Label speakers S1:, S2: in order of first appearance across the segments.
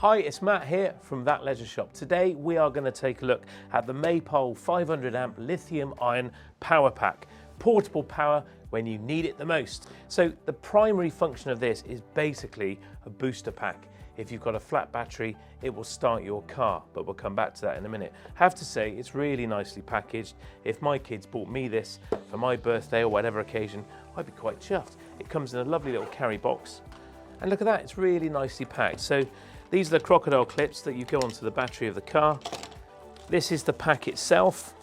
S1: Hi, it's Matt here from That Leisure Shop. Today we are going to take a look at the Maypole 500 amp lithium-ion power pack. Portable power when you need it the most. So the primary function of this is basically a booster pack. If you've got a flat battery, it will start your car, but we'll come back to that in a minute. Have to say, it's really nicely packaged. If my kids bought me this for my birthday or whatever occasion, I'd be quite chuffed. It comes in a lovely little carry box. And look at that, it's really nicely packed. So these are the crocodile clips that you go onto the battery of the car. This is the pack itself.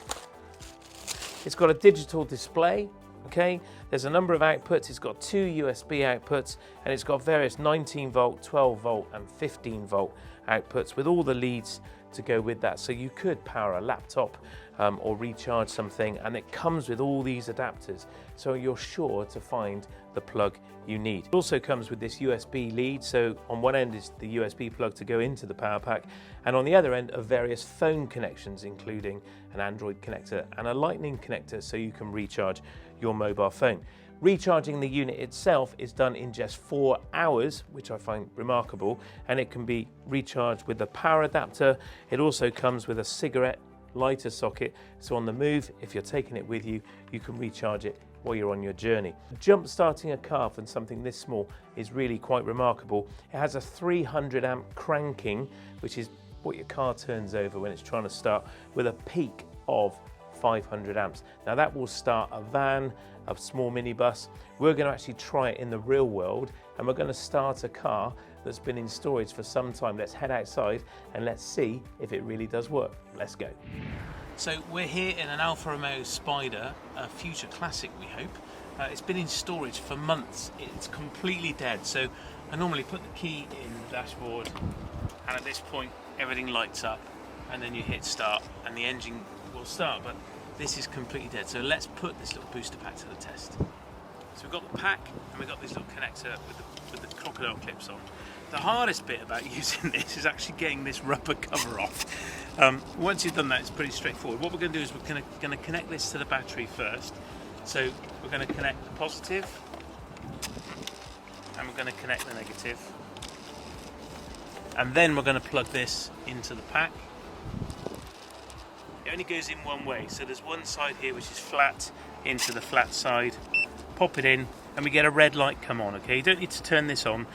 S1: It's got a digital display, okay? There's a number of outputs. It's got 2 USB outputs, and it's got various 19 volt, 12 volt, and 15 volt outputs with all the leads to go with that. So you could power a laptop or recharge something, and it comes with all these adapters, so you're sure to find the plug you need. It also comes with this USB lead, so on one end is the USB plug to go into the power pack, and on the other end are various phone connections, including an Android connector and a Lightning connector, so you can recharge your mobile phone. Recharging the unit itself is done in just 4 hours, which I find remarkable, and it can be recharged with the power adapter. It also comes with a cigarette lighter socket, so on the move, if you're taking it with you, you can recharge it while you're on your journey. Jump starting a car from something this small is really quite remarkable. It has a 300 amp cranking, which is what your car turns over when it's trying to start, with a peak of 500 amps. Now that will start a van, a small minibus. We're going to actually try it in the real world, and we're going to start a car that's been in storage for some time. Let's head outside and let's see if it really does work. Let's go. So we're here in an Alfa Romeo Spider, a future classic we hope. It's been in storage for months. It's completely dead. So I normally put the key in the dashboard, and at this point everything lights up, and then you hit start and the engine will start, but this is completely dead. So let's put this little booster pack to the test. So we've got the pack and we've got this little connector with the crocodile clips on. The hardest bit about using this is actually getting this rubber cover off. Once you've done that, it's pretty straightforward. What we're going to do is we're going to connect this to the battery first. So we're going to connect the positive and we're going to connect the negative, and then we're going to plug this into the pack. It only goes in one way, so there's one side here which is flat into the flat side. Pop it in and we get a red light come on, okay? You don't need to turn this on.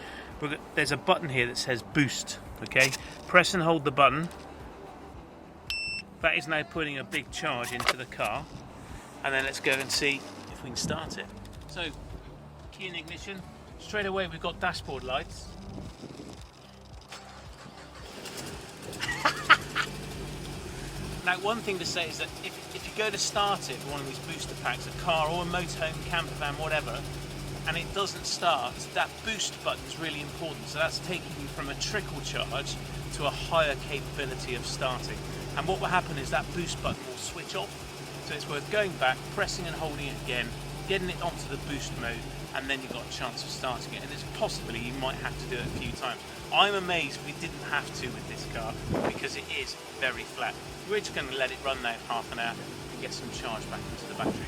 S1: There's a button here that says boost, okay? Press and hold the button. That is now putting a big charge into the car, and then let's go and see if we can start it. So, key in ignition. Straight away we've got dashboard lights. Now, one thing to say is that if you go to start it with one of these booster packs, a car or a motorhome, camper van, whatever, and it doesn't start, that boost button is really important. So that's taking you from a trickle charge to a higher capability of starting. And what will happen is that boost button will switch off. So it's worth going back, pressing and holding it again, getting it onto the boost mode, and then you've got a chance of starting it. And it's possibly you might have to do it a few times. I'm amazed we didn't have to with this car, because it is very flat. We're just going to let it run now half an hour and get some charge back into the battery.